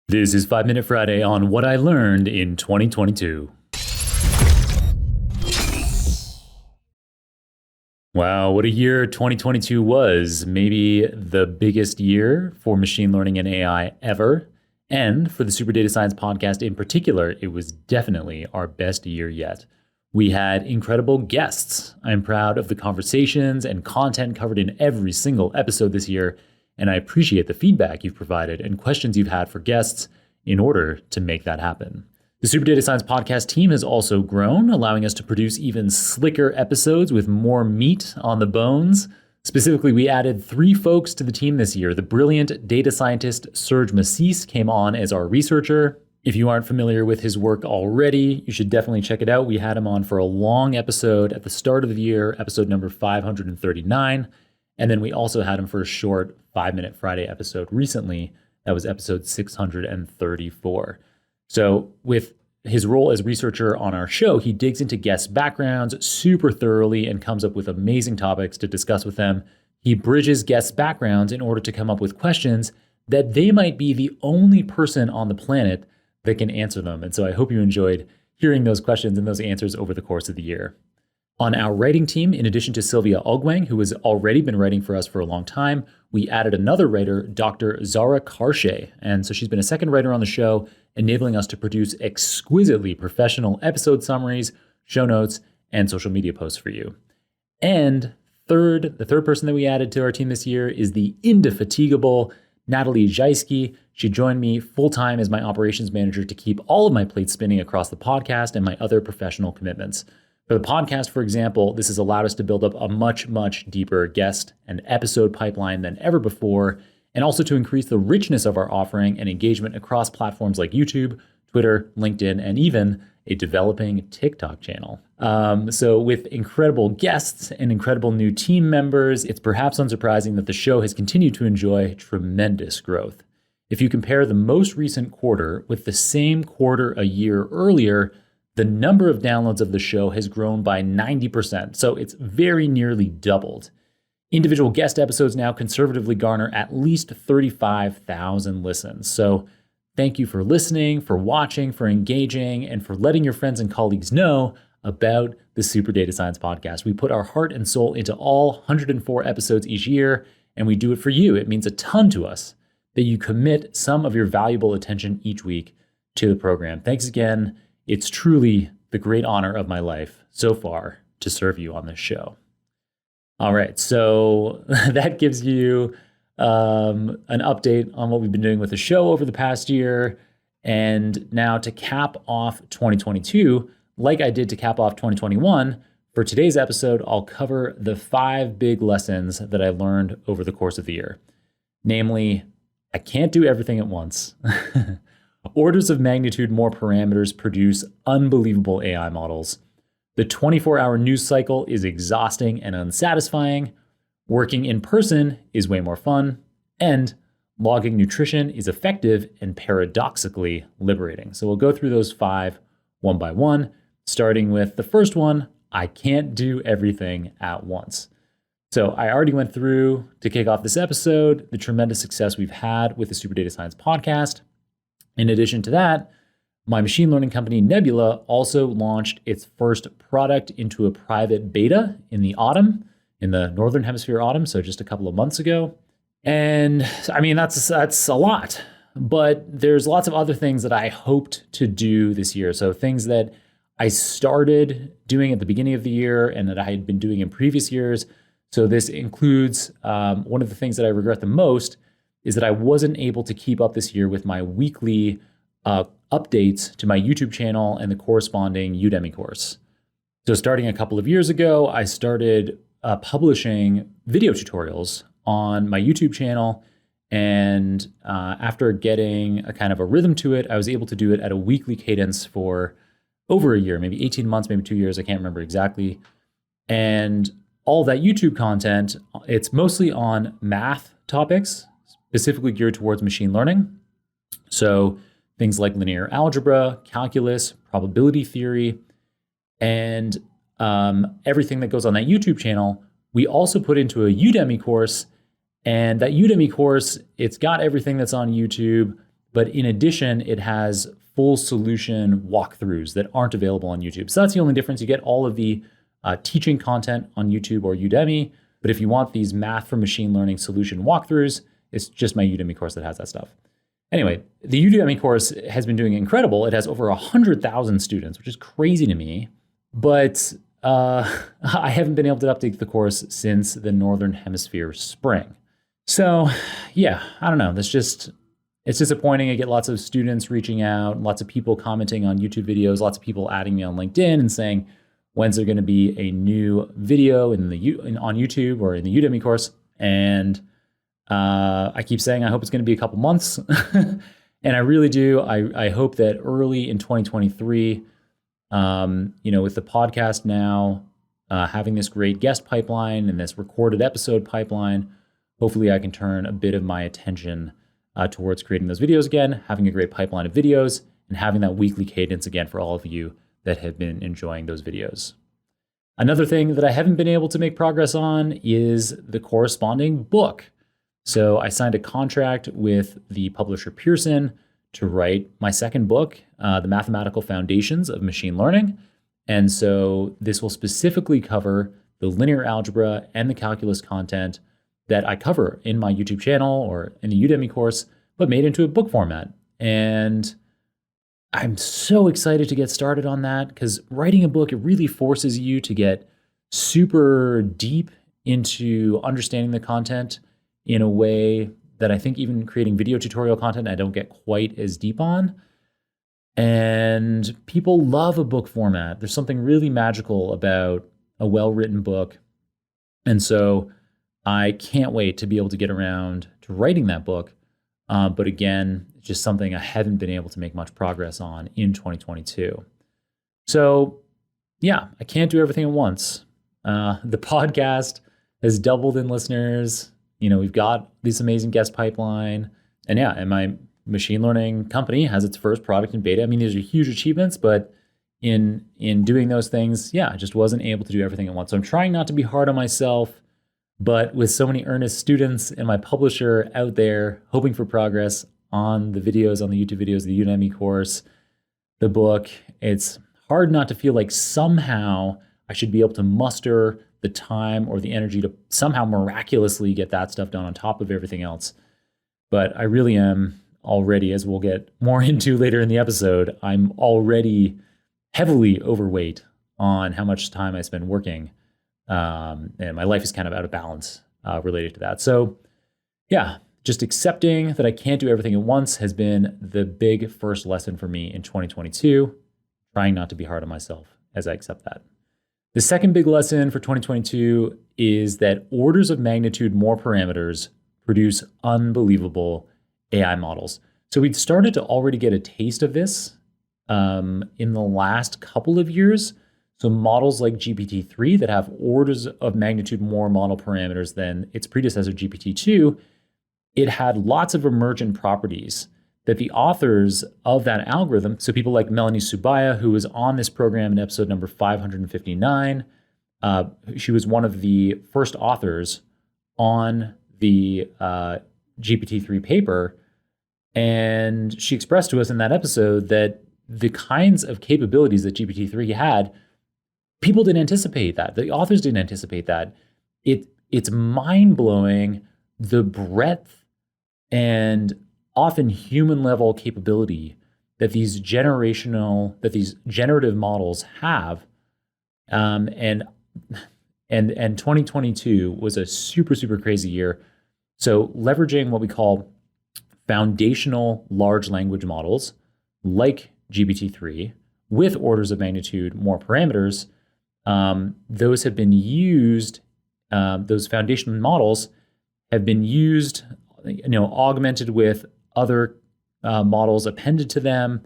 This is 5 Minute Friday on what I learned in 2022. Wow, what a year 2022 was. Maybe the biggest year for machine learning and AI ever. And for the SuperDataScience podcast in particular, it was definitely our best year yet. We had incredible guests. I'm proud of the conversations and content covered in every single episode this year, and I appreciate the feedback you've provided and questions you've had for guests in order to make that happen. The SuperDataScience podcast team has also grown, allowing us to produce even slicker episodes with more meat on the bones. Specifically, we added 3 folks to the team this year. The brilliant data scientist Serge Massis came on as our researcher. If you aren't familiar with his work already, you should definitely check it out. We had him on for a long episode at the start of the year, episode number 539. And then we also had him for a short 5 Minute Friday episode recently. That was episode 634. So with his role as researcher on our show, he digs into guests' backgrounds super thoroughly and comes up with amazing topics to discuss with them. He bridges guests' backgrounds in order to come up with questions that they might be the only person on the planet that can answer them. And so I hope you enjoyed hearing those questions and those answers over the course of the year. On our writing team, in addition to Sylvia Ogwang, who has already been writing for us for a long time, we added another writer, Dr. Zara Karshe. And so she's been a second writer on the show, enabling us to produce exquisitely professional episode summaries, show notes, and social media posts for you. And the third person that we added to our team this year is the indefatigable Natalie Jaisky. She joined me full-time as my operations manager to keep all of my plates spinning across the podcast and my other professional commitments. For the podcast, for example, this has allowed us to build up a much, much deeper guest and episode pipeline than ever before, and also to increase the richness of our offering and engagement across platforms like YouTube, Twitter, LinkedIn, and even a developing TikTok channel. So with incredible guests and incredible new team members, it's perhaps unsurprising that the show has continued to enjoy tremendous growth. If you compare the most recent quarter with the same quarter a year earlier, the number of downloads of the show has grown by 90%, so it's very nearly doubled. Individual guest episodes now conservatively garner at least 35,000 listens. So thank you for listening, for watching, for engaging, and for letting your friends and colleagues know about the Super Data Science podcast. We put our heart and soul into all 104 episodes each year, and we do it for you. It means a ton to us that you commit some of your valuable attention each week to the program. Thanks again. It's truly the great honor of my life so far to serve you on this show. All right, so that gives you an update on what we've been doing with the show over the past year. And now to cap off 2022, like I did to cap off 2021, for today's episode, I'll cover the 5 big lessons that I learned over the course of the year. Namely, I can't do everything at once. Orders of magnitude more parameters produce unbelievable AI models. The 24-hour news cycle is exhausting and unsatisfying. Working in person is way more fun. And logging nutrition is effective and paradoxically liberating. So we'll go through those 5 one by one, starting with the first one, I can't do everything at once. So I already went through, to kick off this episode, the tremendous success we've had with the Super Data Science podcast. In addition to that, my machine learning company Nebula also launched its first product into a private beta in the autumn, in the Northern Hemisphere autumn, so just a couple of months ago. And I mean, that's a lot, but there's lots of other things that I hoped to do this year. So things that I started doing at the beginning of the year and that I had been doing in previous years. So this includes one of the things that I regret the most is that I wasn't able to keep up this year with my weekly updates to my YouTube channel and the corresponding Udemy course. So starting a couple of years ago, I started publishing video tutorials on my YouTube channel. And after getting a kind of a rhythm to it, I was able to do it at a weekly cadence for over a year, maybe 18 months, maybe 2 years. I can't remember exactly. And all that YouTube content, it's mostly on math topics, specifically geared towards machine learning. So things like linear algebra, calculus, probability theory, and everything that goes on that YouTube channel, we also put into a Udemy course. And that Udemy course, it's got everything that's on YouTube, But in addition, it has full solution walkthroughs that aren't available on YouTube. So that's the only difference. You get all of the teaching content on YouTube or Udemy. But if you want these math for machine learning solution walkthroughs, it's just my Udemy course that has that stuff. Anyway, the Udemy course has been doing incredible. It has over 100,000 students, which is crazy to me. But I haven't been able to update the course since the Northern Hemisphere spring. So yeah, I don't know. It's disappointing. I get lots of students reaching out, lots of people commenting on YouTube videos, lots of people adding me on LinkedIn and saying, when's there going to be a new video on YouTube or in the Udemy course? And I keep saying I hope it's going to be a couple months. And I really do. I hope that early in 2023, with the podcast now having this great guest pipeline and this recorded episode pipeline, hopefully I can turn a bit of my attention towards creating those videos again, having a great pipeline of videos, and having that weekly cadence again for all of you that have been enjoying those videos. Another thing that I haven't been able to make progress on is the corresponding book. So I signed a contract with the publisher Pearson to write my second book, The Mathematical Foundations of Machine Learning. And so this will specifically cover the linear algebra and the calculus content that I cover in my YouTube channel or in the Udemy course, but made into a book format. And I'm so excited to get started on that because writing a book, it really forces you to get super deep into understanding the content in a way that I think even creating video tutorial content, I don't get quite as deep on. And people love a book format. There's something really magical about a well-written book. And so I can't wait to be able to get around to writing that book. But again, it's just something I haven't been able to make much progress on in 2022. So yeah, I can't do everything at once. The podcast has doubled in listeners. We've got this amazing guest pipeline. And my machine learning company has its first product in beta. I mean, these are huge achievements, but in doing those things, I just wasn't able to do everything at once. So I'm trying not to be hard on myself. But with so many earnest students and my publisher out there hoping for progress on the videos, on the YouTube videos, the Udemy course, the book, it's hard not to feel like somehow I should be able to muster the time or the energy to somehow miraculously get that stuff done on top of everything else. But I really am already, as we'll get more into later in the episode, I'm already heavily overweight on how much time I spend working. And my life is kind of out of balance related to that. So just accepting that I can't do everything at once has been the big first lesson for me in 2022, trying not to be hard on myself as I accept that. The second big lesson for 2022 is that orders of magnitude more parameters produce unbelievable AI models. So we'd started to already get a taste of this in the last couple of years. So models like GPT-3 that have orders of magnitude more model parameters than its predecessor GPT-2, it had lots of emergent properties that the authors of that algorithm, so people like Melanie Subaya, who was on this program in episode number 559, she was one of the first authors on the GPT-3 paper, and she expressed to us in that episode that the kinds of capabilities that GPT-3 had, people didn't anticipate that. The authors didn't anticipate that. It's mind-blowing the breadth and often human-level capability that these generative models have. And 2022 was a super, super crazy year. So leveraging what we call foundational large language models like GPT-3 with orders of magnitude more parameters, those have been used, those foundation models have been used, augmented with other models appended to them,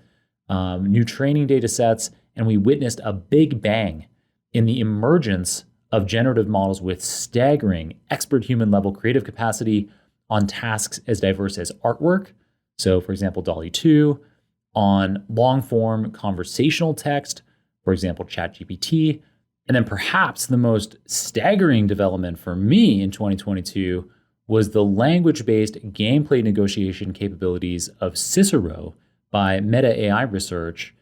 new training data sets, and we witnessed a big bang in the emergence of generative models with staggering expert human level creative capacity on tasks as diverse as artwork. So for example, DALL-E 2, on long form conversational text, for example, ChatGPT. And then perhaps the most staggering development for me in 2022 was the language-based gameplay negotiation capabilities of Cicero by Meta AI Research.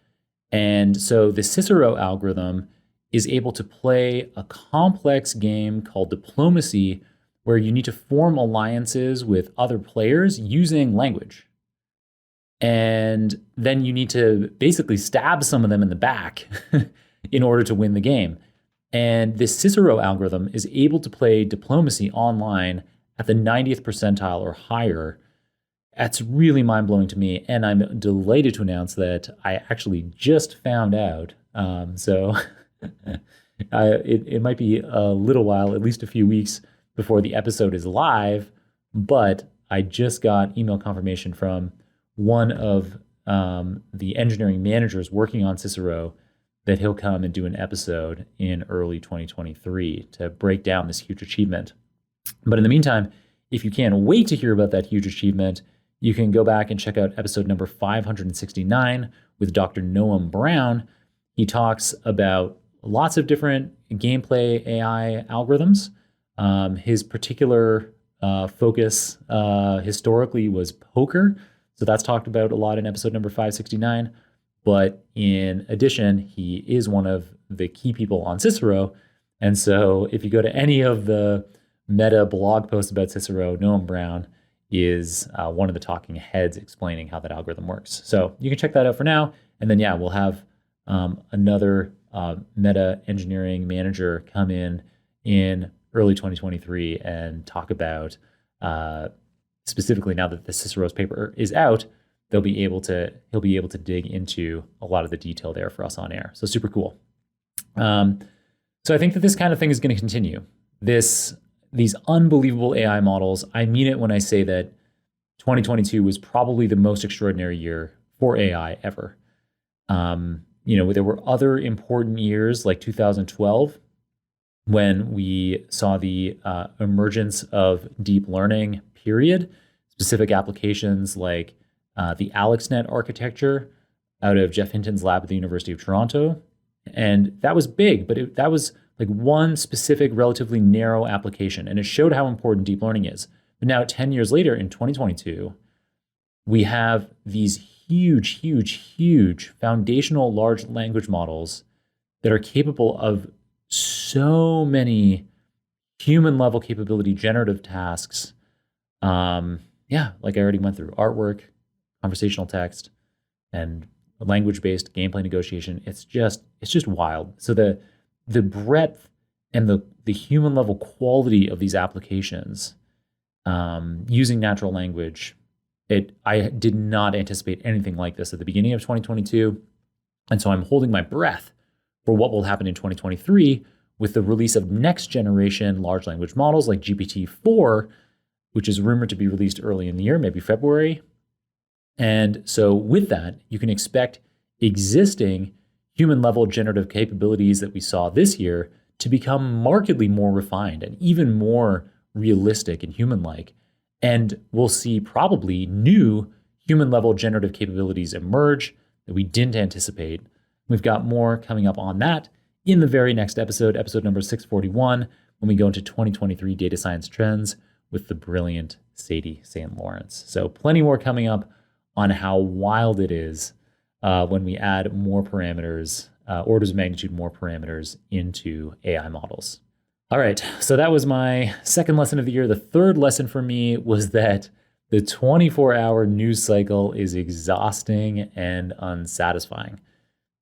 And so the Cicero algorithm is able to play a complex game called diplomacy, where you need to form alliances with other players using language. And then you need to basically stab some of them in the back in order to win the game. And this Cicero algorithm is able to play diplomacy online at the 90th percentile or higher. That's really mind-blowing to me. And I'm delighted to announce that I actually just found out. It might be a little while, at least a few weeks before the episode is live, but I just got email confirmation from one of the engineering managers working on Cicero that he'll come and do an episode in early 2023 to break down this huge achievement. But in the meantime, if you can't wait to hear about that huge achievement, you can go back and check out episode number 569 with Dr. Noam Brown. He talks about lots of different gameplay AI algorithms. His particular focus historically was poker. So that's talked about a lot in episode number 569. But in addition, he is one of the key people on Cicero. And so if you go to any of the Meta blog posts about Cicero, Noam Brown is one of the talking heads explaining how that algorithm works. So you can check that out for now. And then, we'll have another Meta engineering manager come in early 2023 and talk about, specifically now that the Cicero's paper is out, he'll be able to dig into a lot of the detail there for us on air. So super cool. So I think that this kind of thing is going to continue. These unbelievable AI models, I mean it when I say that 2022 was probably the most extraordinary year for AI ever. There were other important years like 2012 when we saw the emergence of deep learning, period. Specific applications like the AlexNet architecture out of Jeff Hinton's lab at the University of Toronto. And that was big, but that was like one specific, relatively narrow application. And it showed how important deep learning is. But now 10 years later, in 2022, we have these huge, huge, huge foundational large language models that are capable of so many human-level capability generative tasks. Like I already went through, artwork, conversational text, and language-based gameplay negotiation. It's just wild. So the breadth and the human-level quality of these applications using natural language, I did not anticipate anything like this at the beginning of 2022. And so I'm holding my breath for what will happen in 2023 with the release of next generation large language models like GPT-4, which is rumored to be released early in the year, maybe February. And so with that, you can expect existing human-level generative capabilities that we saw this year to become markedly more refined and even more realistic and human-like. And we'll see probably new human-level generative capabilities emerge that we didn't anticipate. We've got more coming up on that in the very next episode number 641, when we go into 2023 data science trends with the brilliant Sadie St. Lawrence. So plenty more coming up on how wild it is when we add more parameters, orders of magnitude more parameters into AI models. All right, so that was my second lesson of the year. The third lesson for me was that the 24-hour news cycle is exhausting and unsatisfying.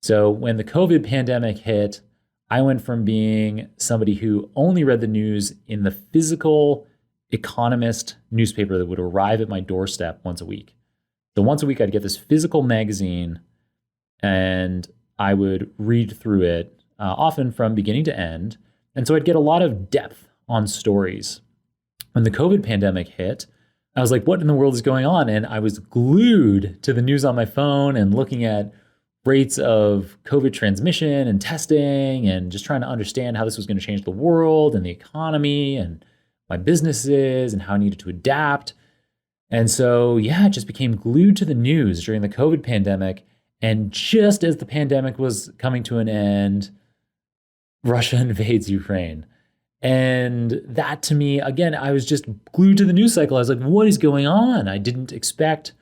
So when the COVID pandemic hit, I went from being somebody who only read the news in the physical Economist newspaper that would arrive at my doorstep once a week. So once a week, I'd get this physical magazine and I would read through it, often from beginning to end. And so I'd get a lot of depth on stories. When the COVID pandemic hit, I was like, what in the world is going on? And I was glued to the news on my phone and looking at rates of COVID transmission and testing and just trying to understand how this was going to change the world and the economy and my businesses and how I needed to adapt. And so, it just became glued to the news during the COVID pandemic. And just as the pandemic was coming to an end, Russia invades Ukraine. And that to me, again, I was just glued to the news cycle. I was like, what is going on? I didn't expect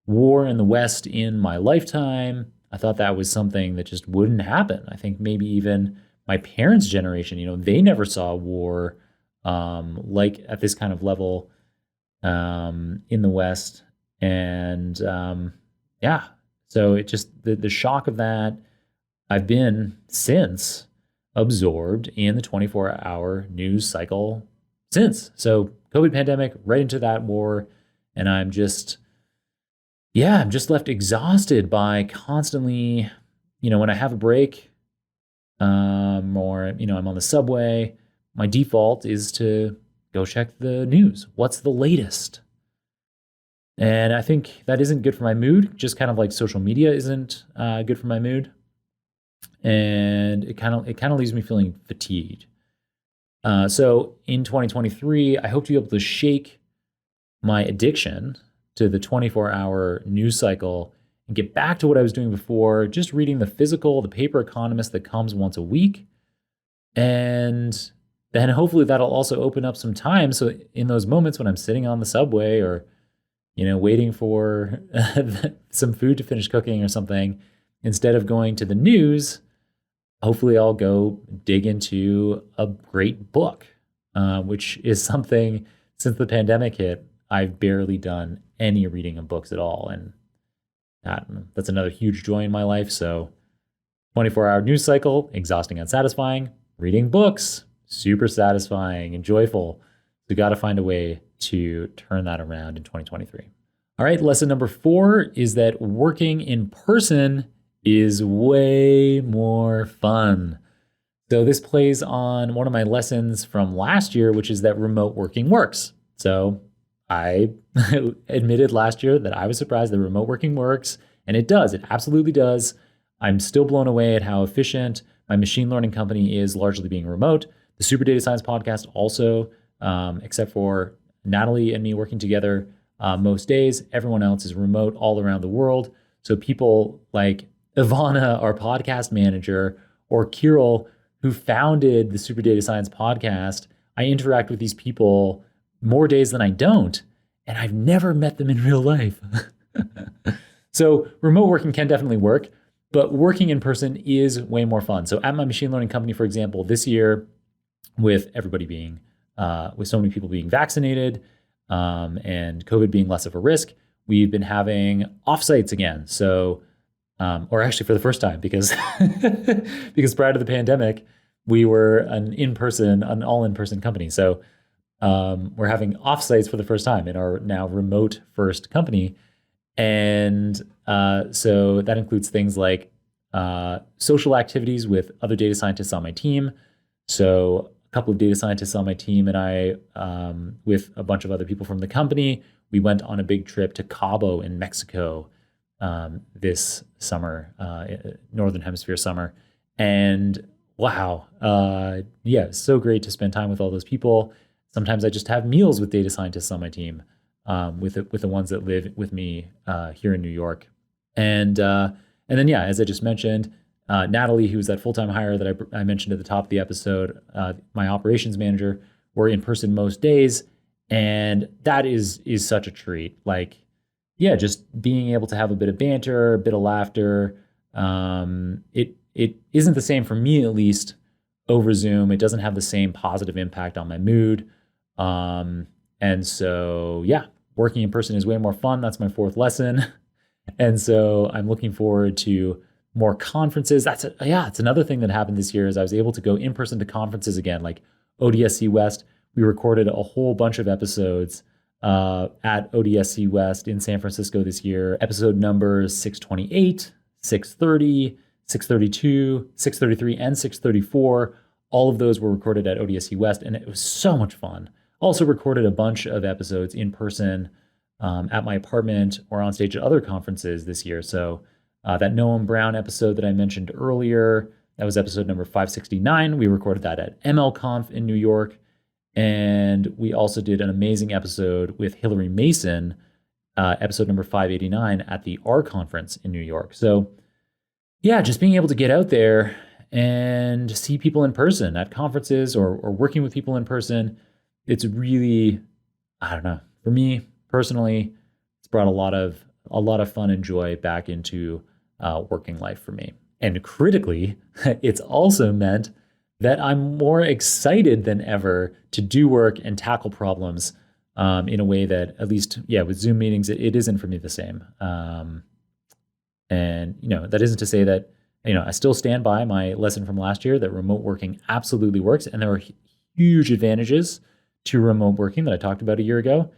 war in the West in my lifetime. I thought that was something that just wouldn't happen. I think maybe even my parents' generation, they never saw war like at this kind of level in the West. And yeah, so it just, the shock of that, I've been since absorbed in the 24-hour news cycle since. So COVID pandemic, right into that war. And I'm just left exhausted by constantly, when I have a break, or, I'm on the subway, my default is to go check the news. What's the latest? And I think that isn't good for my mood, just kind of like social media isn't good for my mood. And it kind of leaves me feeling fatigued. So in 2023, I hope to be able to shake my addiction to the 24-hour news cycle and get back to what I was doing before, just reading the paper Economist that comes once a week. And then hopefully that'll also open up some time. So in those moments when I'm sitting on the subway or, waiting for some food to finish cooking or something, instead of going to the news, hopefully I'll go dig into a great book, which is something since the pandemic hit, I've barely done any reading of books at all. And that's another huge joy in my life. So 24-hour news cycle, exhausting and satisfying. Reading books, super satisfying and joyful. We got to find a way to turn that around in 2023. All right, lesson number 4 is that working in person is way more fun. So this plays on one of my lessons from last year, which is that remote working works. So I admitted last year that I was surprised that remote working works, and it does. It absolutely does. I'm still blown away at how efficient my machine learning company is largely being remote. The Super Data Science podcast also, except for Natalie and me working together most days, everyone else is remote all around the world. So people like Ivana, our podcast manager, or Kirill, who founded the Super Data Science podcast, I interact with these people more days than I don't, and I've never met them in real life. So remote working can definitely work, but working in person is way more fun. So at my machine learning company, for example, this year, with everybody being, with so many people being vaccinated and COVID being less of a risk, we've been having offsites again. So, or actually for the first time, because because prior to the pandemic, we were an all in-person company. So we're having offsites for the first time in our now remote first company. And so that includes things like social activities with other data scientists on my team. So a couple of data scientists on my team and I, with a bunch of other people from the company, we went on a big trip to Cabo in Mexico this summer, Northern Hemisphere summer. And wow, so great to spend time with all those people. Sometimes I just have meals with data scientists on my team, with the ones that live with me here in New York. And then, as I just mentioned, Natalie, who's that full-time hire that I mentioned at the top of the episode, my operations manager, we're in person most days. And that is such a treat. Like, just being able to have a bit of banter, a bit of laughter. It isn't the same for me, at least, over Zoom. It doesn't have the same positive impact on my mood. And so, working in person is way more fun. That's my 4th lesson. And so I'm looking forward to more conferences. It's another thing that happened this year is I was able to go in person to conferences again, like ODSC West. We recorded a whole bunch of episodes at ODSC West in San Francisco this year. Episode numbers 628, 630, 632, 633, and 634. All of those were recorded at ODSC West, and it was so much fun. Also recorded a bunch of episodes in person at my apartment or on stage at other conferences this year. So that Noam Brown episode that I mentioned earlier, that was episode number 569. We recorded that at MLConf in New York. And we also did an amazing episode with Hillary Mason, episode number 589 at the R conference in New York. So just being able to get out there and see people in person at conferences or working with people in person. It's really, I don't know, for me personally, it's brought a lot of fun and joy back into working life for me. And critically, it's also meant that I'm more excited than ever to do work and tackle problems in a way that, at least, yeah, with Zoom meetings, it isn't for me the same. And, that isn't to say that, I still stand by my lesson from last year that remote working absolutely works. And there are huge advantages to remote working that I talked about a year ago.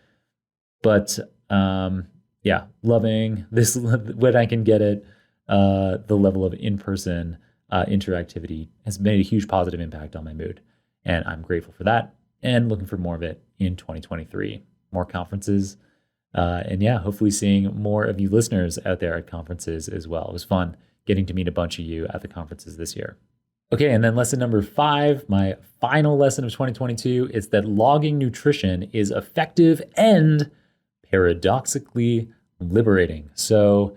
But yeah, loving this, when I can get it, the level of in-person interactivity has made a huge positive impact on my mood. And I'm grateful for that and looking for more of it in 2023. More conferences. And yeah, hopefully seeing more of you listeners out there at conferences as well. It was fun getting to meet a bunch of you at the conferences this year. Okay, and then lesson number 5, my final lesson of 2022, is that logging nutrition is effective and paradoxically liberating. So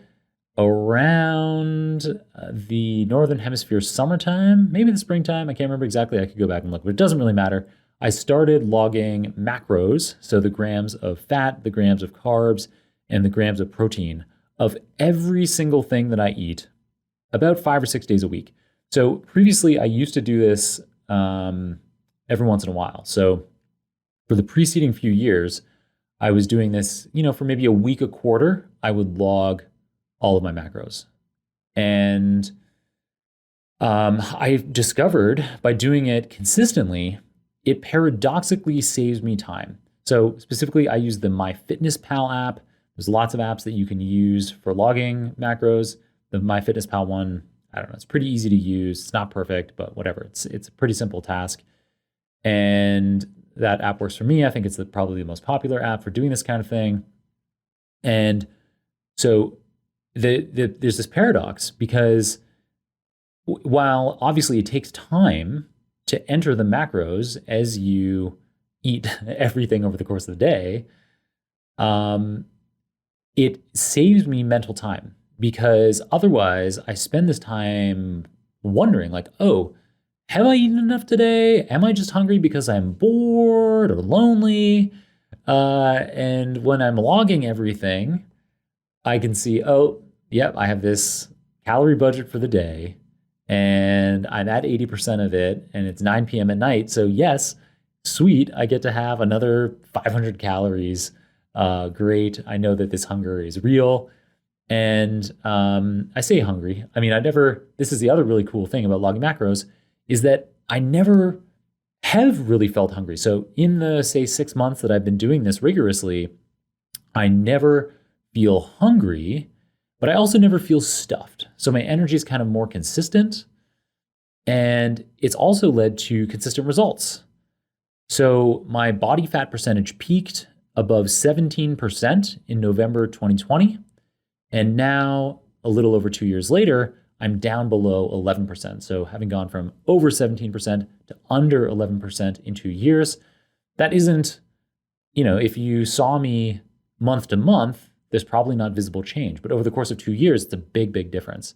around the Northern Hemisphere summertime, maybe the springtime, I can't remember exactly, I could go back and look, but it doesn't really matter. I started logging macros, so the grams of fat, the grams of carbs, and the grams of protein of every single thing that I eat about 5 or 6 days a week. So previously, I used to do this every once in a while. So for the preceding few years, I was doing this, for maybe a week, a quarter, I would log all of my macros. And I discovered by doing it consistently, it paradoxically saves me time. So specifically, I use the MyFitnessPal app. There's lots of apps that you can use for logging macros. The MyFitnessPal one, I don't know, it's pretty easy to use. It's not perfect, but whatever. It's a pretty simple task. And that app works for me. I think it's probably the most popular app for doing this kind of thing. And so there's this paradox because while obviously it takes time to enter the macros as you eat everything over the course of the day, it saves me mental time. Because otherwise, I spend this time wondering, like, oh, have I eaten enough today? Am I just hungry because I'm bored or lonely? And when I'm logging everything, I can see, oh, yep, I have this calorie budget for the day, and I'm at 80% of it, and it's 9 p.m. at night. So yes, sweet, I get to have another 500 calories. Great, I know that this hunger is real. And I say hungry. I mean, this is the other really cool thing about logging macros, is that I never have really felt hungry. So in the, say, 6 months that I've been doing this rigorously, I never feel hungry, but I also never feel stuffed. So my energy is kind of more consistent, and it's also led to consistent results. So my body fat percentage peaked above 17% in November 2020. And now, a little over 2 years later, I'm down below 11%. So having gone from over 17% to under 11% in 2 years, that isn't, if you saw me month to month, there's probably not visible change. But over the course of 2 years, it's a big, big difference.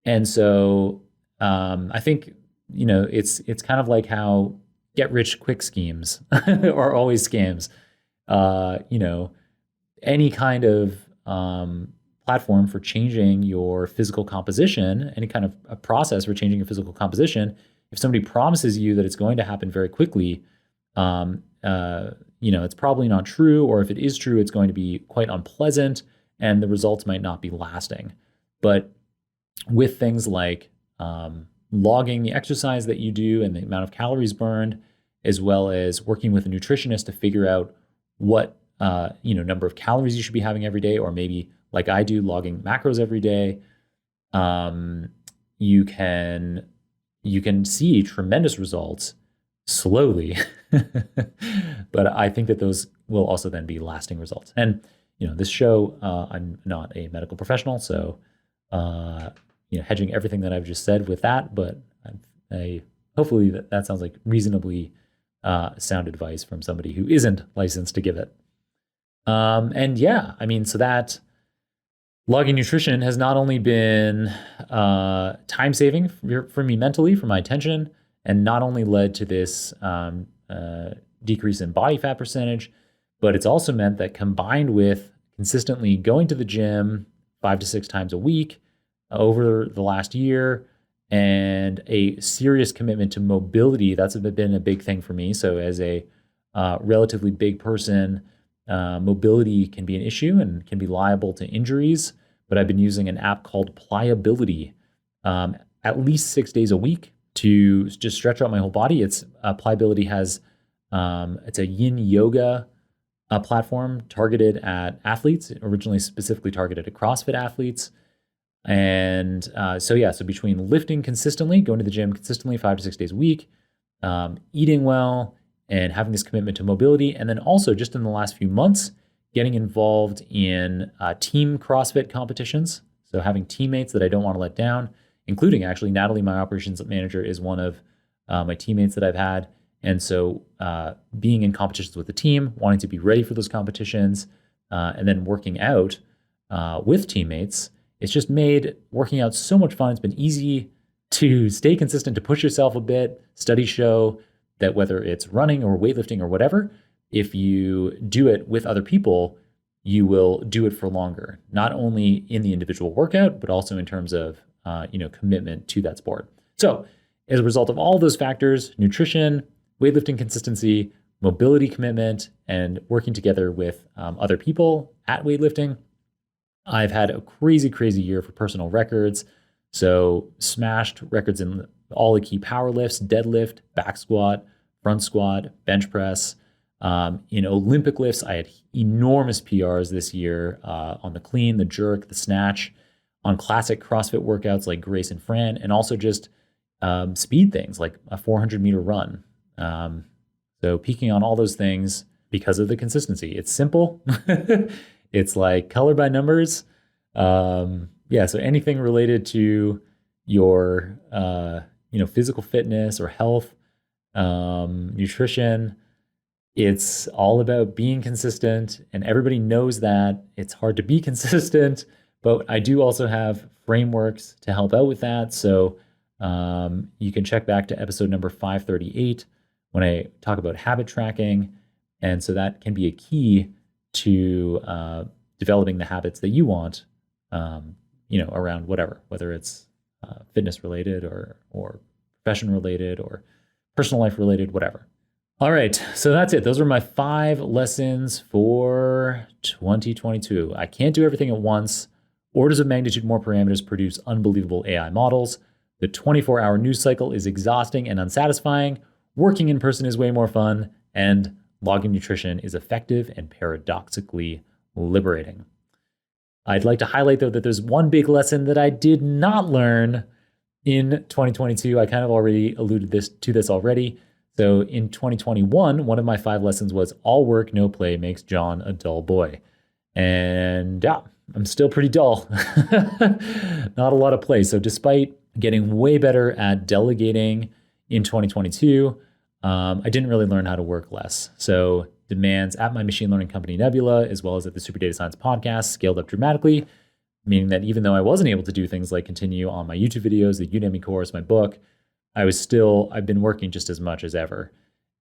And so I think, it's kind of like how get rich quick schemes are always scams. Any kind of platform for changing your physical composition, any kind of a process for changing your physical composition, if somebody promises you that it's going to happen very quickly, it's probably not true, or if it is true, it's going to be quite unpleasant, and the results might not be lasting. But with things like logging the exercise that you do and the amount of calories burned, as well as working with a nutritionist to figure out what number of calories you should be having every day, or maybe like I do, logging macros every day, you can see tremendous results slowly. But I think that those will also then be lasting results. And this show, I'm not a medical professional, so hedging everything that I've just said with that, but I hopefully that sounds like reasonably sound advice from somebody who isn't licensed to give it. And yeah, I mean, so that Logging nutrition has not only been time saving for me mentally, for my attention, and not only led to this decrease in body fat percentage, but it's also meant that combined with consistently going to the gym 5 to 6 times a week over the last year and a serious commitment to mobility, that's been a big thing for me. So as a relatively big person, mobility can be an issue and can be liable to injuries, but I've been using an app called Pliability at least 6 days a week to just stretch out my whole body. It's Pliability has it's a yin yoga platform targeted at athletes, originally specifically targeted at CrossFit athletes. And so between lifting consistently, going to the gym consistently 5 to 6 days a week, eating well, and having this commitment to mobility, and then also just in the last few months, getting involved in team CrossFit competitions. So having teammates that I don't want to let down, including actually Natalie, my operations manager, is one of my teammates that I've had. And so being in competitions with the team, wanting to be ready for those competitions, and then working out with teammates, it's just made working out so much fun. It's been easy to stay consistent, to push yourself a bit. Studies show that whether it's running or weightlifting or whatever, if you do it with other people, you will do it for longer, not only in the individual workout, but also in terms of commitment to that sport. So as a result of all those factors, nutrition, weightlifting consistency, mobility commitment, and working together with other people at weightlifting, I've had a crazy, crazy year for personal records. So smashed records in all the key power lifts, deadlift, back squat, front squat, bench press. In Olympic lifts, I had enormous PRs this year on the clean, the jerk, the snatch, on classic CrossFit workouts like Grace and Fran, and also just speed things like a 400-meter run. So peaking on all those things because of the consistency. It's simple. It's like color by numbers. So anything related to your physical fitness or health, nutrition, it's all about being consistent, and everybody knows that it's hard to be consistent, but I do also have frameworks to help out with that. So you can check back to episode number 538 when I talk about habit tracking. And so that can be a key to developing the habits that you want, around whether it's fitness related or profession related or personal life related, whatever. All right, so that's it. Those are my 5 lessons for 2022. I can't do everything at once. Orders of magnitude more parameters produce unbelievable AI models. The 24-hour news cycle is exhausting and unsatisfying. Working in person is way more fun. And logging nutrition is effective and paradoxically liberating. I'd like to highlight, though, that there's one big lesson that I did not learn in 2022. I kind of already alluded to this already. So in 2021, one of my 5 lessons was all work, no play makes Jon a dull boy. And yeah, I'm still pretty dull. Not a lot of play. So despite getting way better at delegating in 2022, I didn't really learn how to work less. So demands at my machine learning company Nebula, as well as at the SuperDataScience podcast, scaled up dramatically, meaning that even though I wasn't able to do things like continue on my YouTube videos, the Udemy course, my book, I've been working just as much as ever.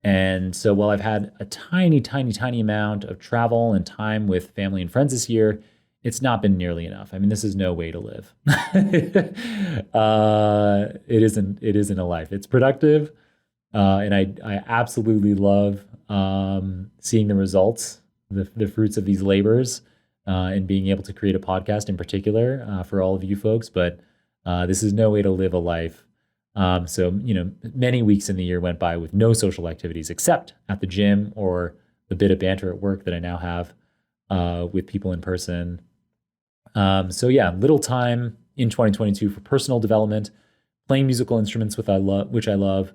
And so while I've had a tiny, tiny, tiny amount of travel and time with family and friends this year, it's not been nearly enough. I mean, this is no way to live. It isn't a life. It's productive. And I absolutely love seeing the results, the fruits of these labors, and being able to create a podcast in particular for all of you folks. But this is no way to live a life. So many weeks in the year went by with no social activities except at the gym or the bit of banter at work that I now have with people in person. Little time in 2022 for personal development, playing musical instruments, which I love,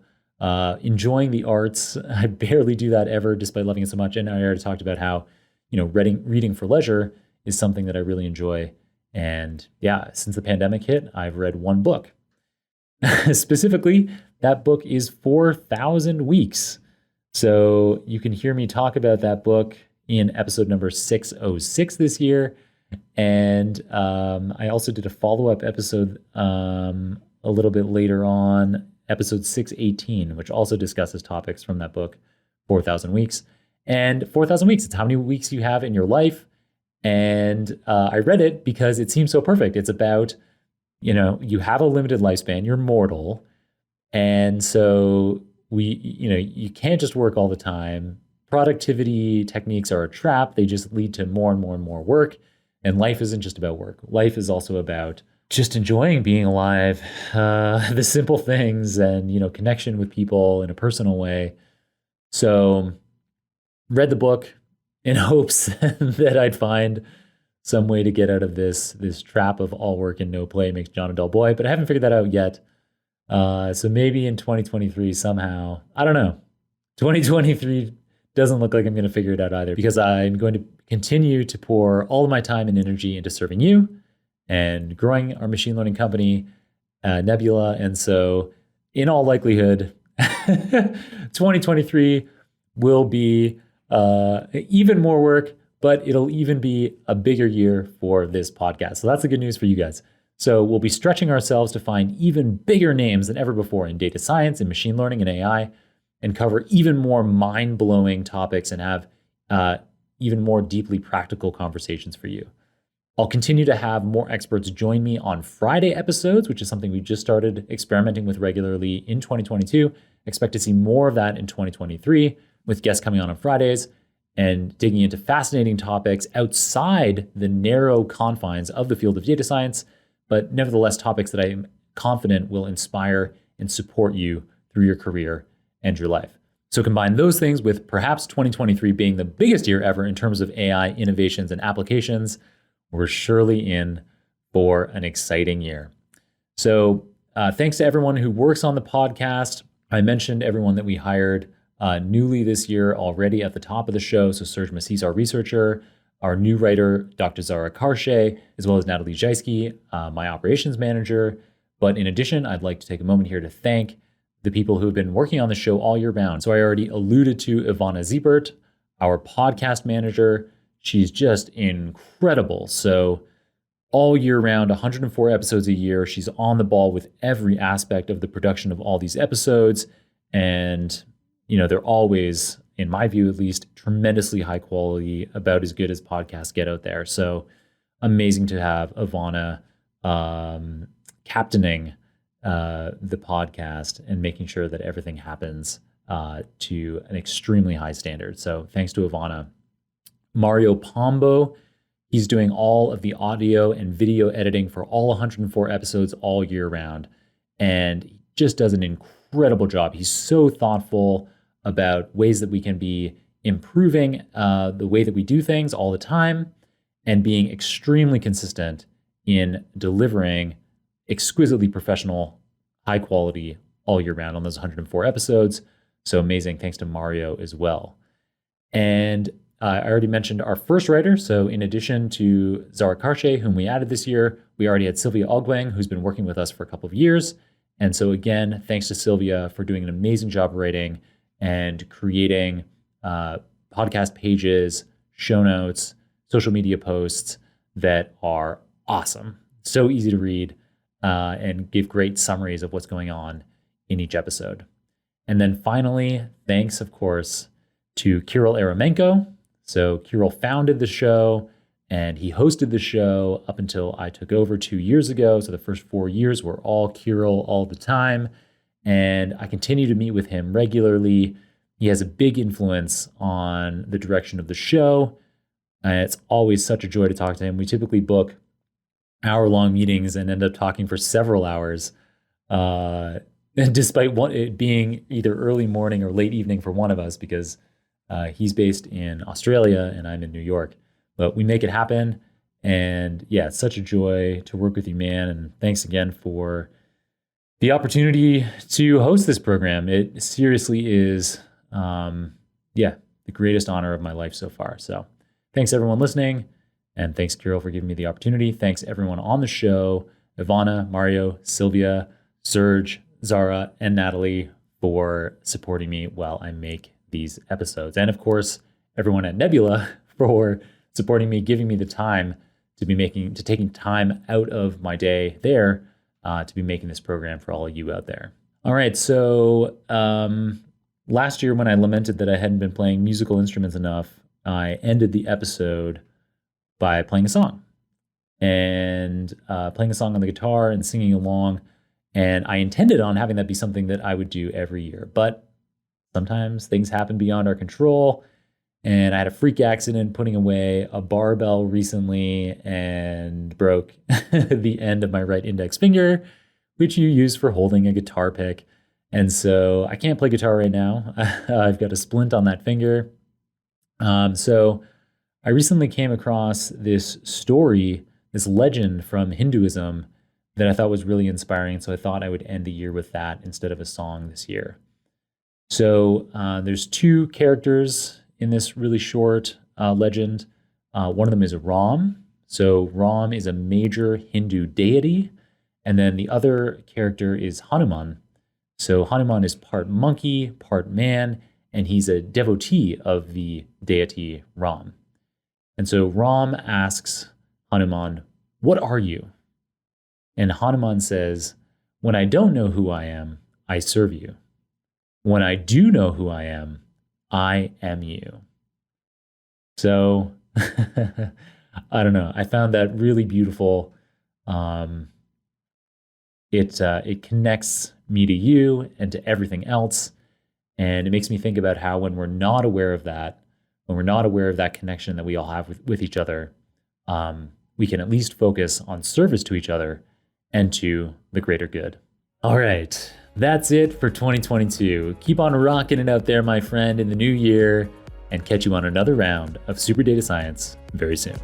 enjoying the arts. I barely do that ever, despite loving it so much. And I already talked about how, reading for leisure is something that I really enjoy. And yeah, since the pandemic hit, I've read 1 book. Specifically, that book is 4,000 Weeks. So you can hear me talk about that book in episode number 606 this year. And I also did a follow-up episode a little bit later on, episode 618, which also discusses topics from that book, 4,000 Weeks. And 4,000 Weeks, it's how many weeks you have in your life. And I read it because it seems so perfect. It's about, you have a limited lifespan, you're mortal. And so you can't just work all the time. Productivity techniques are a trap. They just lead to more and more and more work. And life isn't just about work. Life is also about just enjoying being alive, the simple things and, connection with people in a personal way. So read the book in hopes that I'd find some way to get out of this trap of all work and no play makes John a dull boy, but I haven't figured that out yet. So maybe in 2023 somehow, I don't know. 2023 doesn't look like I'm going to figure it out either, because I'm going to continue to pour all of my time and energy into serving you and growing our machine learning company, Nebula. And so in all likelihood, 2023 will be even more work, but it'll even be a bigger year for this podcast. So that's the good news for you guys. So we'll be stretching ourselves to find even bigger names than ever before in data science and machine learning and AI, and cover even more mind-blowing topics and have even more deeply practical conversations for you. I'll continue to have more experts join me on Friday episodes, which is something we just started experimenting with regularly in 2022. Expect to see more of that in 2023 with guests coming on Fridays and digging into fascinating topics outside the narrow confines of the field of data science, but nevertheless topics that I am confident will inspire and support you through your career and your life. So combine those things with perhaps 2023 being the biggest year ever in terms of AI innovations and applications. We're surely in for an exciting year. So thanks to everyone who works on the podcast. I mentioned everyone that we hired newly this year already at the top of the show. So Serge Massis, our researcher, our new writer, Dr. Zara Karshe, as well as Natalie Jaisky, my operations manager. But in addition, I'd like to take a moment here to thank the people who have been working on the show all year round. So I already alluded to Ivana Ziebert, our podcast manager. She's just incredible. So all year round, 104 episodes a year. She's on the ball with every aspect of the production of all these episodes. And, they're always, in my view at least, tremendously high quality, about as good as podcasts get out there. So amazing to have Ivana captaining the podcast and making sure that everything happens to an extremely high standard. So thanks to Ivana. Mario Pombo, he's doing all of the audio and video editing for all 104 episodes all year round, and he just does an incredible job. He's so thoughtful about ways that we can be improving the way that we do things all the time, and being extremely consistent in delivering exquisitely professional, high quality all year round on those 104 episodes. So amazing. Thanks to Mario as well. And I already mentioned our first writer. So in addition to Zara Karshe, whom we added this year, we already had Sylvia Ogwang, who's been working with us for a couple of years. And so again, thanks to Sylvia for doing an amazing job writing and creating podcast pages, show notes, social media posts that are awesome. So easy to read and give great summaries of what's going on in each episode. And then finally, thanks, of course, to Kirill Eremenko. So Kirill founded the show and he hosted the show up until I took over 2 years ago. So the first 4 years were all Kirill all the time. And I continue to meet with him regularly. He has a big influence on the direction of the show. And it's always such a joy to talk to him. We typically book hour-long meetings and end up talking for several hours, despite it being either early morning or late evening for one of us, because he's based in Australia and I'm in New York. But we make it happen. And yeah, it's such a joy to work with you, man. And thanks again for the opportunity to host this program. It seriously is, the greatest honor of my life so far. So thanks everyone listening. And thanks, Kirill, for giving me the opportunity. Thanks everyone on the show, Ivana, Mario, Sylvia, Serge, Zara, and Natalie for supporting me while I make these episodes. And of course, everyone at Nebula for supporting me, giving me the time to taking time out of my day there to be making this program for all of you out there. All right, so last year when I lamented that I hadn't been playing musical instruments enough, I ended the episode by playing a song and playing a song on the guitar and singing along. And I intended on having that be something that I would do every year, but sometimes things happen beyond our control. And I had a freak accident putting away a barbell recently and broke the end of my right index finger, which you use for holding a guitar pick. And so I can't play guitar right now. I've got a splint on that finger. So I recently came across this story, this legend from Hinduism that I thought was really inspiring. So I thought I would end the year with that instead of a song this year. So there's two characters in this really short legend. One of them is Ram. So Ram is a major Hindu deity. And then the other character is Hanuman. So Hanuman is part monkey, part man, and he's a devotee of the deity Ram. And so Ram asks Hanuman, "What are you?" And Hanuman says, "When I don't know who I am, I serve you. When I do know who I am you." So I don't know. I found that really beautiful. It connects me to you and to everything else. And it makes me think about how when we're not aware of that, when we're not aware of that connection that we all have with each other, we can at least focus on service to each other and to the greater good. All right, that's it for 2022. Keep on rocking it out there, my friend, in the new year, and catch you on another round of Super Data Science very soon.